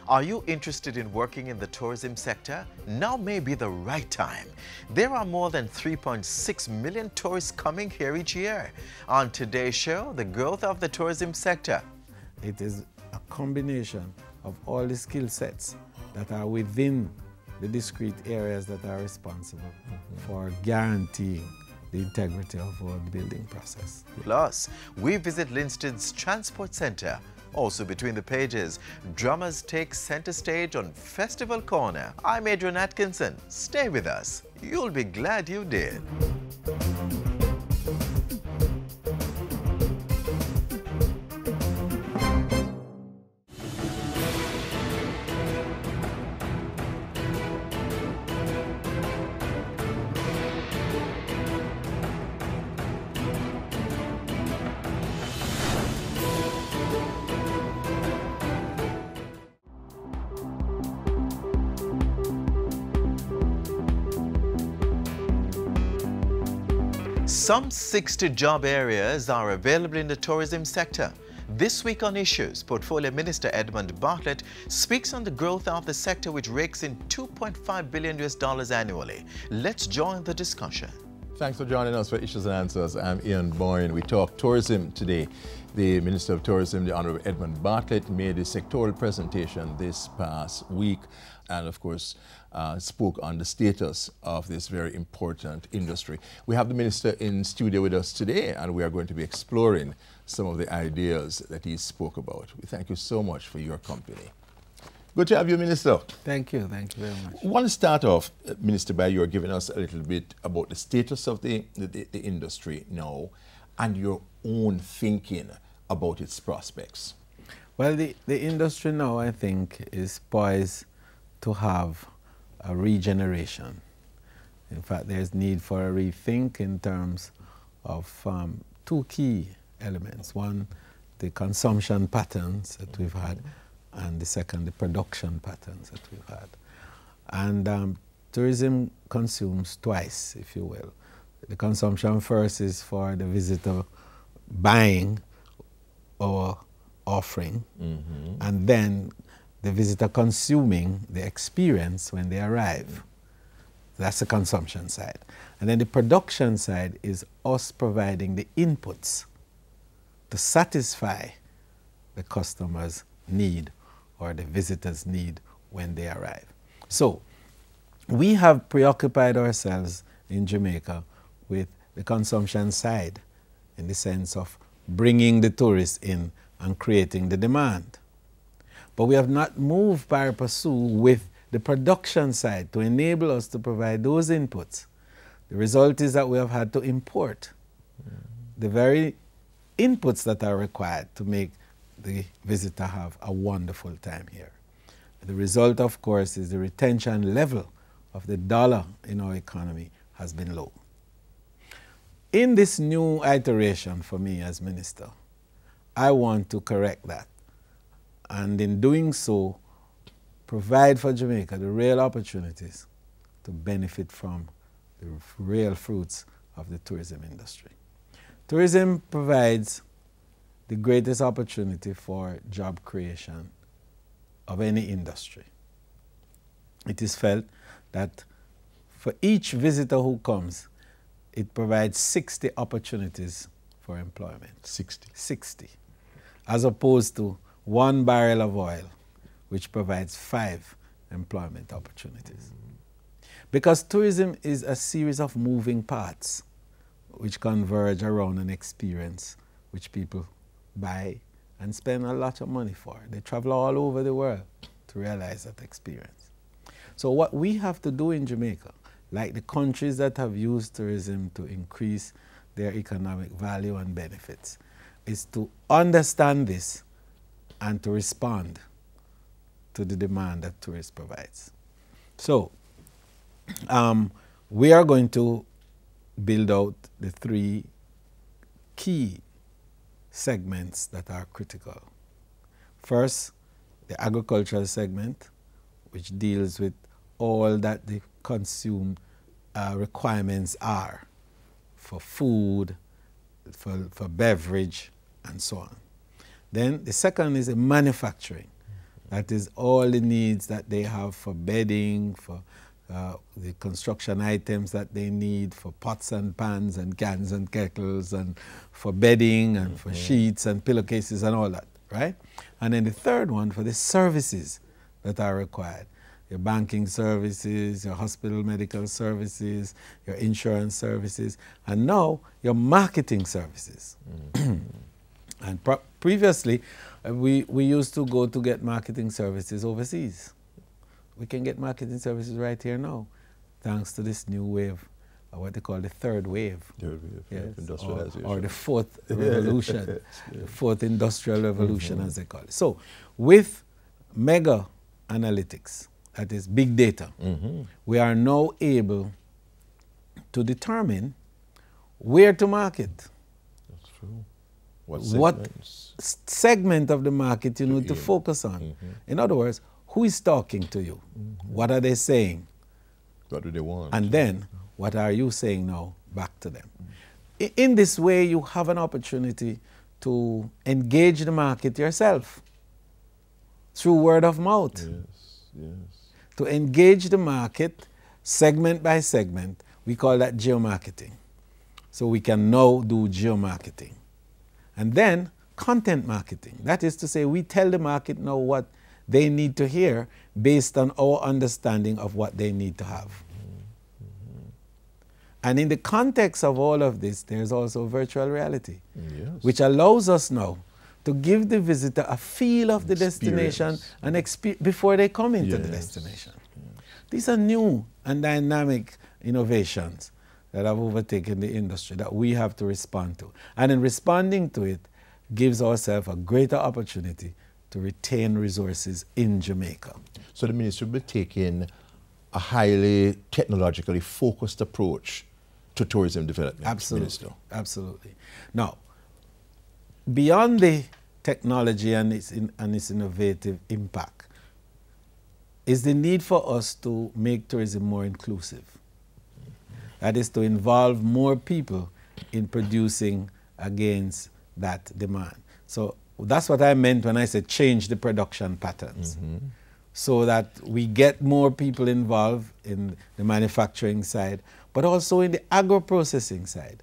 Are you interested in working in the tourism sector? Now may be the right time. There are more than 3.6 million tourists coming here each year. On today's show, the growth of the tourism sector. It is a combination of all the skill sets that are within the discrete areas that are responsible for guaranteeing the integrity of our building process. Plus, we visit Linstead's Transport Center. Also between the pages, drummers take center stage on Festival Corner. I'm Adrian Atkinson. Stay with us. You'll be glad you did. Some 60 job areas are available in the tourism sector. This week on Issues, Portfolio Minister Edmund Bartlett speaks on the growth of the sector, which rakes in $2.5 billion annually. Let's join the discussion. Thanks for joining us for Issues and Answers. I'm Ian Boyne. We talk tourism today. The Minister of Tourism, the Honorable Edmund Bartlett, made a sectoral presentation this past week and, of course, spoke on the status of this very important industry. We have the Minister in studio with us today, and we are going to be exploring some of the ideas that he spoke about. We thank you so much for your company. Good to have you, Minister. Thank you very much. I want to start off, Minister, by your giving us a little bit about the status of the industry now and your own thinking about its prospects. Well, the industry now, I think, is poised to have a regeneration. In fact, there's need for a rethink in terms of two key elements. One, the consumption patterns that we've had, and the second, the production patterns that we've had. And tourism consumes twice, if you will. The consumption first is for the visitor buying or offering, and then the visitor consuming the experience when they arrive. That's the consumption side. And then the production side is us providing the inputs to satisfy the customer's need or the visitor's need when they arrive. So we have preoccupied ourselves in Jamaica with the consumption side in the sense of bringing the tourists in and creating the demand. But we have not moved pari passu with the production side to enable us to provide those inputs. The result is that we have had to import the very inputs that are required to make the visitor have a wonderful time here. The result, of course, is the retention level of the dollar in our economy has been low. In this new iteration for me as minister, I want to correct that. And in doing so, provide for Jamaica the real opportunities to benefit from the real fruits of the tourism industry. Tourism provides the greatest opportunity for job creation of any industry. It is felt that for each visitor who comes, it provides 60 opportunities for employment. 60. As opposed to 1 barrel of oil, which provides 5 employment opportunities. Because tourism is a series of moving parts which converge around an experience which people buy and spend a lot of money for. They travel all over the world to realize that experience. So what we have to do in Jamaica, like the countries that have used tourism to increase their economic value and benefits, is to understand this and to respond to the demand that tourism provides. So we are going to build out the 3 key segments that are critical. First, the agricultural segment, which deals with all that the consumed requirements are for food, for beverage, and so on. Then the second is the manufacturing, That is all the needs that they have for bedding, for the construction items that they need, for pots and pans and cans and kettles, and for bedding and for sheets and pillowcases and all that, right? And then the third one for the services that are required. Your banking services, your hospital medical services, your insurance services, and now your marketing services. And previously, we used to go to get marketing services overseas. We can get marketing services right here now, thanks to this new wave, what they call the third wave. Third wave, yes, industrialization. or the fourth revolution, the fourth industrial revolution, as they call it. So with mega analytics, that is big data, we are now able to determine where to market. That's true. What segment of the market you need to focus on. In other words, who is talking to you? What are they saying? What do they want? And then, what are you saying now back to them? In this way, you have an opportunity to engage the market yourself through word of mouth. Yes, yes. To engage the market segment by segment, we call that geomarketing. So we can now do geomarketing. And then, content marketing. That is to say, we tell the market now what they need to hear based on our understanding of what they need to have. And in the context of all of this, there's also virtual reality, which allows us now to give the visitor a feel of the destination and before they come into the destination. These are new and dynamic innovations that have overtaken the industry that we have to respond to. And in responding to it, gives ourselves a greater opportunity to retain resources in Jamaica. So the ministry will be taking a highly technologically focused approach to tourism development. Absolutely, Minister. absolutely. Now, beyond the technology and its innovative impact, is the need for us to make tourism more inclusive. That is to involve more people in producing against that demand. So that's what I meant when I said change the production patterns, so that we get more people involved in the manufacturing side, but also in the agro-processing side.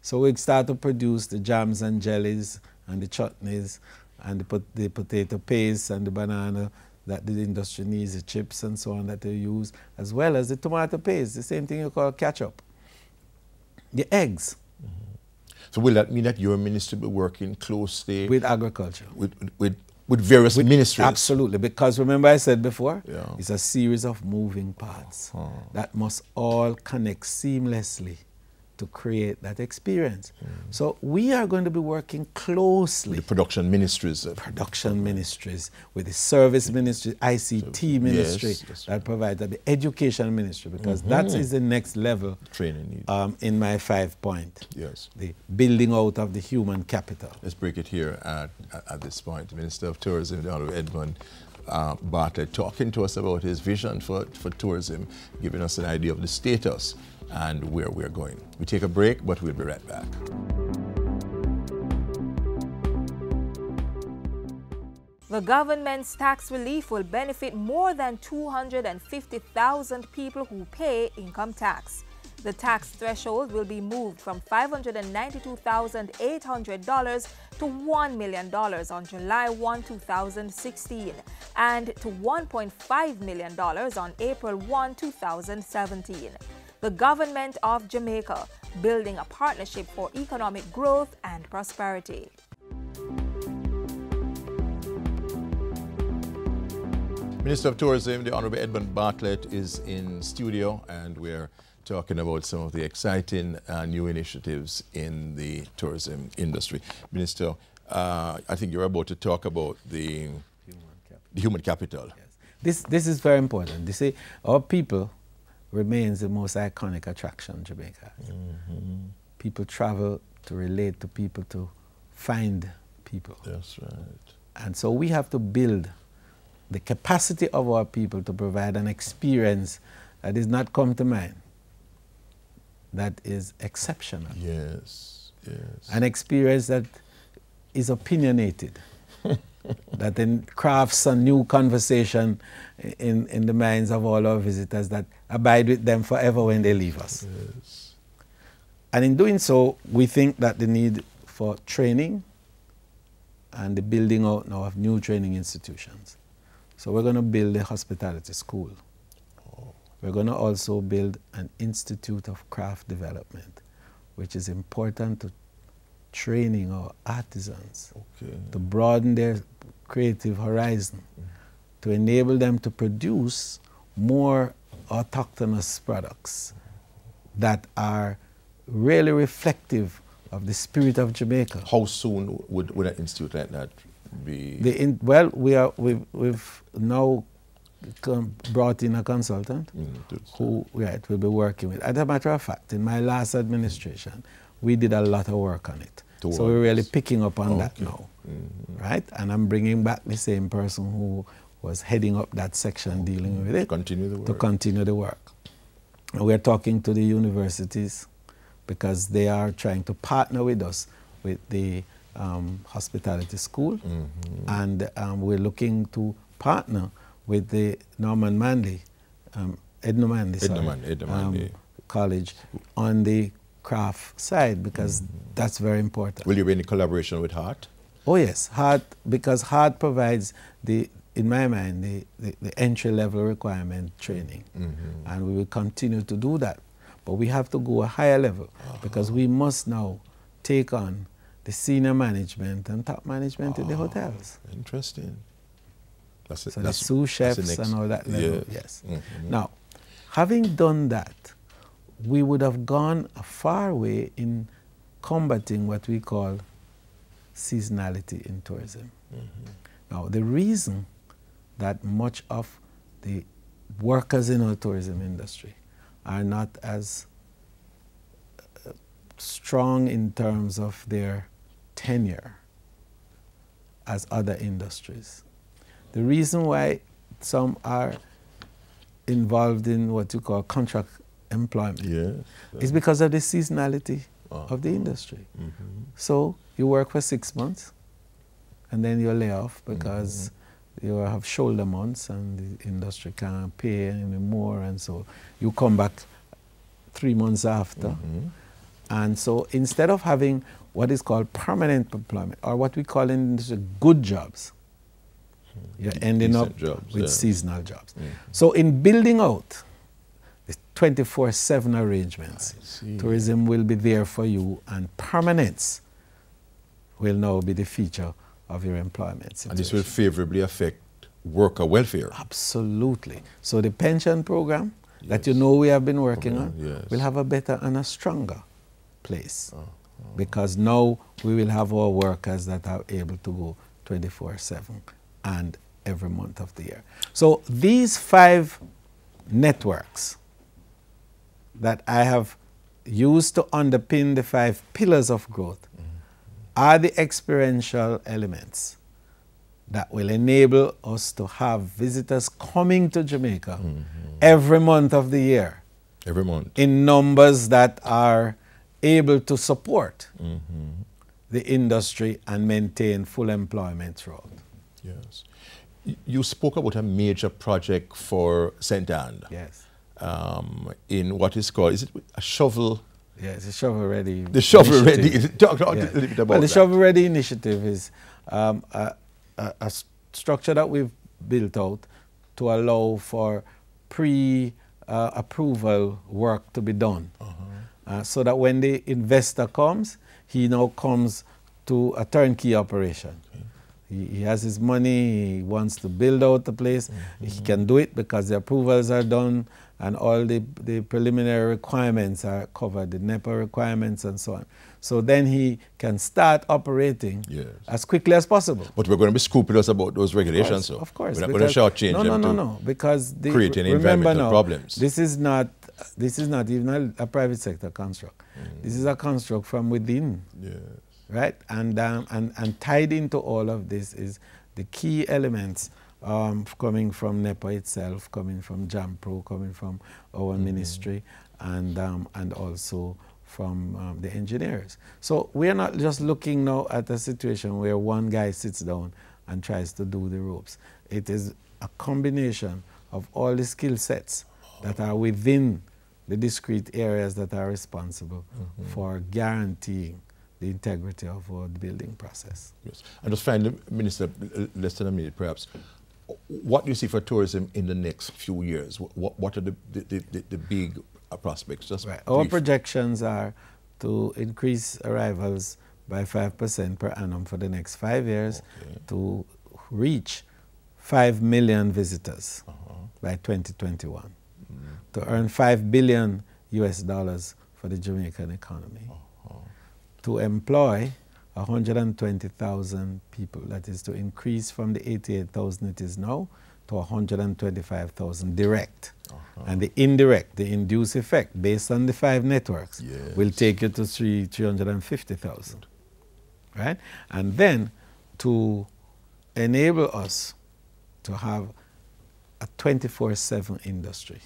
So we start to produce the jams and jellies and the chutneys and the potato paste and the banana that the industry needs, the chips and so on that they use, as well as the tomato paste, the same thing you call ketchup, the eggs. So will that mean that your ministry will be working closely with agriculture? With various ministries? Absolutely, because remember I said before, it's a series of moving parts that must all connect seamlessly to create that experience. So we are going to be working closely. The production ministries. Production ministries, with the service ministry, ICT ministry, that provides the education ministry, because that is the next level training in my 5-point. Yes. The building out of the human capital. Let's break it here at this point. The Minister of Tourism, the Honorable Edmund Bartlett, talking to us about his vision for tourism, giving us an idea of the status and where we're going. We take a break, but we'll be right back. The government's tax relief will benefit more than 250,000 people who pay income tax. The tax threshold will be moved from $592,800 to $1 million on July 1, 2016, and to $1.5 million on April 1, 2017. The government of Jamaica, building a partnership for economic growth and prosperity. Minister of Tourism, the Honorable Edmund Bartlett, is in studio, and we're talking about some of the exciting new initiatives in the tourism industry. Minister, I think you're about to talk about the human capital. Yes. This is very important. You see, our people remains the most iconic attraction Jamaica has. People travel to relate to people, to find people. That's right. And so we have to build the capacity of our people to provide an experience that is not come to mind, that is exceptional. Yes, yes. An experience that is opinionated. that then crafts a new conversation in the minds of all our visitors that abide with them forever when they leave us. Yes. And in doing so, we think that the need for training and the building out now of new training institutions. So we're going to build a hospitality school. We're going to also build an institute of craft development, which is important to training our artisans, to broaden their creative horizon, to enable them to produce more autochthonous products that are really reflective of the spirit of Jamaica. How soon would an institute like that be? Well, we've now brought in a consultant who will be working with. As a matter of fact, in my last administration, we did a lot of work on it. So we're really picking up on that now, right? And I'm bringing back the same person who was heading up that section dealing with it. To continue the work. And we're talking to the universities because they are trying to partner with us with the hospitality school. And we're looking to partner with the Norman Manley, Edna Manley College on the craft side, because that's very important. Will you be in collaboration with HEART? Oh yes, HEART, because HEART provides the, in my mind, the entry-level requirement training. And we will continue to do that. But we have to go a higher level because we must now take on the senior management and top management in the hotels. Interesting. So the sous chefs and all that level, yes. Now, having done that, we would have gone a far way in combating what we call seasonality in tourism. Now, the reason that much of the workers in our tourism industry are not as strong in terms of their tenure as other industries. The reason why some are involved in what you call contract employment is because of the seasonality of the industry. So you work for 6 months and then you lay off because you have shoulder months and the industry can't pay anymore, and so you come back 3 months after. And so instead of having what is called permanent employment, or what we call in industry good jobs, you're ending up with seasonal jobs. So in building out the 24/7 arrangements, tourism will be there for you, and permanence will now be the feature of your employment situation. And this will favorably affect worker welfare. Absolutely. So the pension program that you know we have been working on will have a better and a stronger place, because now we will have our workers that are able to go 24/7 and every month of the year. So these 5 networks that I have used to underpin the 5 pillars of growth are the experiential elements that will enable us to have visitors coming to Jamaica every month of the year. Every month. In numbers that are able to support the industry and maintain full employment throughout. Yes. You spoke about a major project for St. Anne. Yes. In what is called, is it a shovel? Yes, the Shovel Ready. The Shovel Ready. Talk a little bit about well, the that. Shovel Ready initiative is a structure that we've built out to allow for pre-approval work to be done. So that when the investor comes, he now comes to a turnkey operation. He has his money, he wants to build out the place, he can do it because the approvals are done and all the preliminary requirements are covered, the NEPA requirements and so on. So then he can start operating as quickly as possible. But we're going to be scrupulous about those regulations. Of course. We're not going to shortchange them No, because create any environmental problems. This is not even a private sector construct. This is a construct from within. Right? And tied into all of this is the key elements coming from NEPA itself, coming from JAMPRO, coming from our ministry, and also from the engineers. So we are not just looking now at a situation where one guy sits down and tries to do the ropes. It is a combination of all the skill sets that are within the discrete areas that are responsible for guaranteeing the integrity of our building process. Yes. And just finally, Minister, less than a minute perhaps, what do you see for tourism in the next few years? What are the big prospects? Just right. Our projections are to increase arrivals by 5% per annum for the next 5 years to reach 5 million visitors by 2021, to earn $5 billion for the Jamaican economy, to employ 120,000 people, that is to increase from the 88,000 it is now to 125,000 direct. And the indirect, the induced effect, based on the 5 networks, will take you to 350,000. Right? And then to enable us to have a 24/7 industry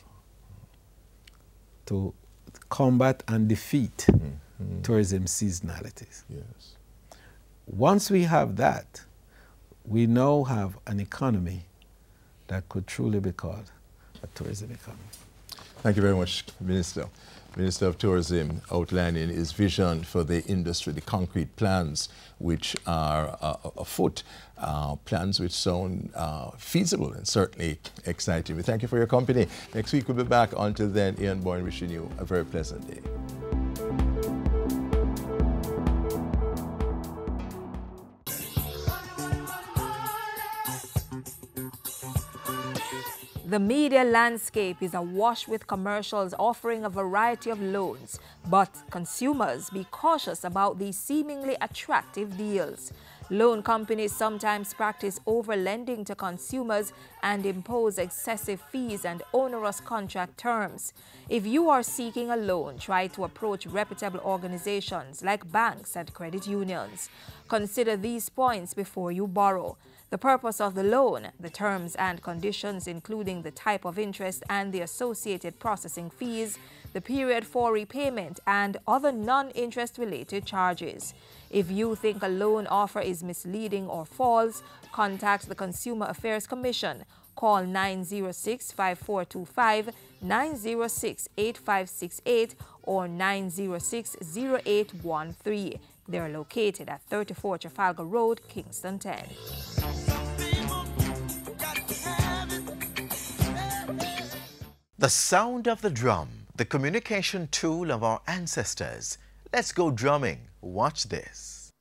to combat and defeat tourism seasonalities. Yes. Once we have that, we now have an economy that could truly be called a tourism economy. Thank you very much, Minister. Minister of Tourism outlining his vision for the industry, the concrete plans which are afoot, plans which sound feasible and certainly exciting. We thank you for your company. Next week we'll be back. Until then, Ian Boyne wishing you a very pleasant day. The media landscape is awash with commercials offering a variety of loans, but consumers be cautious about these seemingly attractive deals. Loan companies sometimes practice over-lending to consumers and impose excessive fees and onerous contract terms. If you are seeking a loan, try to approach reputable organizations like banks and credit unions. Consider these points before you borrow: the purpose of the loan, the terms and conditions including the type of interest and the associated processing fees, the period for repayment, and other non-interest related charges. If you think a loan offer is misleading or false, contact the Consumer Affairs Commission. Call 906-5425, 906-8568, or 906-0813. They're located at 34 Trafalgar Road, Kingston 10. The sound of the drum, the communication tool of our ancestors. Let's go drumming. Watch this.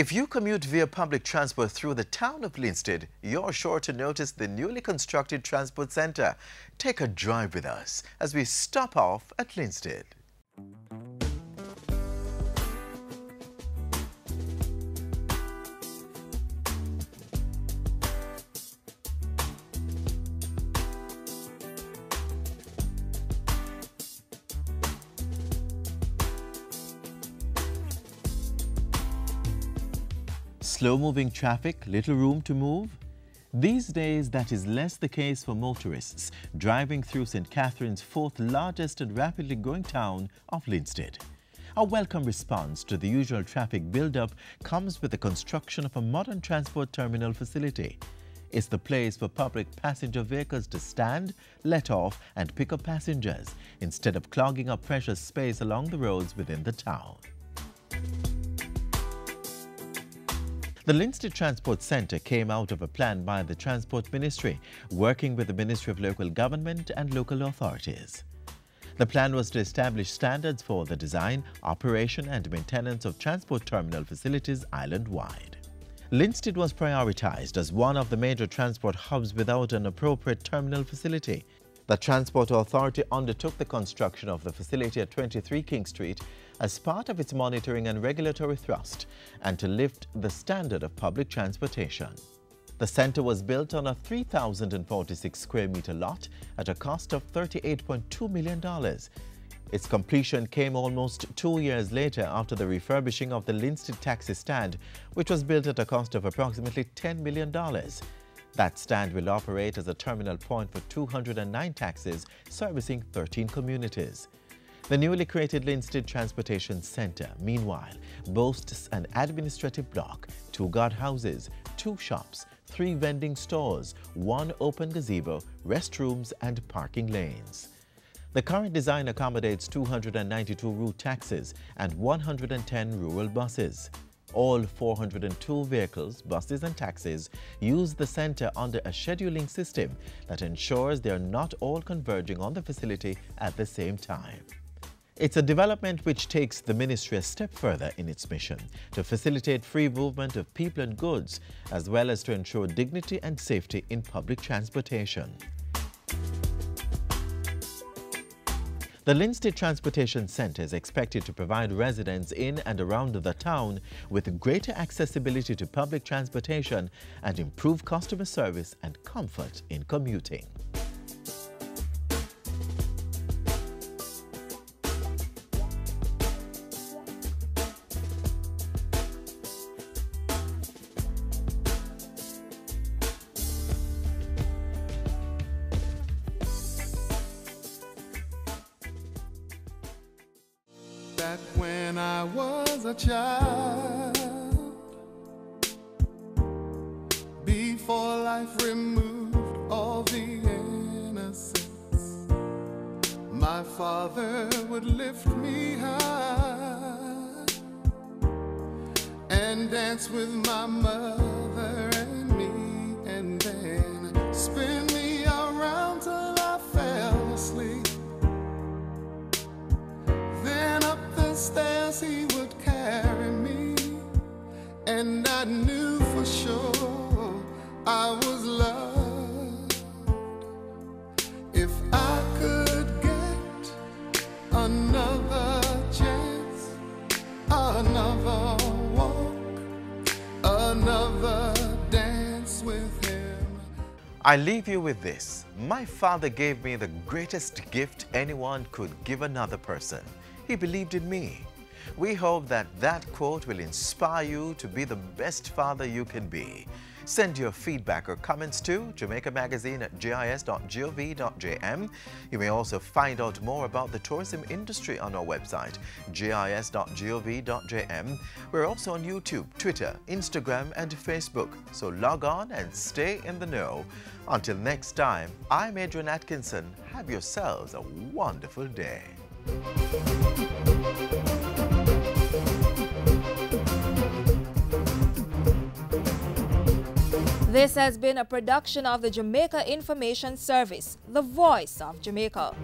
If you commute via public transport through the town of Linstead, you're sure to notice the newly constructed transport centre. Take a drive with us as we stop off at Linstead. Slow-moving traffic, little room to move? These days, that is less the case for motorists driving through St. Catherine's fourth largest and rapidly growing town of Linstead. A welcome response to the usual traffic build-up comes with the construction of a modern transport terminal facility. It's the place for public passenger vehicles to stand, let off and pick up passengers instead of clogging up precious space along the roads within the town. The Linstead Transport Centre came out of a plan by the Transport Ministry, working with the Ministry of Local Government and local authorities. The plan was to establish standards for the design, operation and maintenance of transport terminal facilities island-wide. Linstead was prioritised as one of the major transport hubs without an appropriate terminal facility. The Transport Authority undertook the construction of the facility at 23 King Street as part of its monitoring and regulatory thrust and to lift the standard of public transportation. The centre was built on a 3,046 square metre lot at a cost of $38.2 million. Its completion came almost 2 years later after the refurbishing of the Linstead taxi stand, which was built at a cost of approximately $10 million. That stand will operate as a terminal point for 209 taxis servicing 13 communities. The newly created Linstead Transportation Centre, meanwhile, boasts an administrative block, 2 guardhouses, 2 shops, 3 vending stores, 1 open gazebo, restrooms and parking lanes. The current design accommodates 292 route taxis and 110 rural buses. All 402 vehicles, buses and taxis use the centre under a scheduling system that ensures they are not all converging on the facility at the same time. It's a development which takes the ministry a step further in its mission to facilitate free movement of people and goods, as well as to ensure dignity and safety in public transportation. The Linstead Transportation Centre is expected to provide residents in and around the town with greater accessibility to public transportation and improve customer service and comfort in commuting. Back when I was a child, before life removed all the innocence, my father would lift me high and dance with my mother and me, and then spin me around till I fell asleep. Stairs he would carry me, and I knew for sure I was loved. If I could get another chance, another walk, another dance with him. I leave you with this. My father gave me the greatest gift anyone could give another person. He believed in me. We hope that that quote will inspire you to be the best father you can be. Send your feedback or comments to Jamaica Magazine at gis.gov.jm. You may also find out more about the tourism industry on our website, gis.gov.jm. We're also on YouTube, Twitter, Instagram and Facebook, so log on and stay in the know. Until next time, I'm Adrian Atkinson. Have yourselves a wonderful day. This has been a production of the Jamaica Information Service, the voice of Jamaica.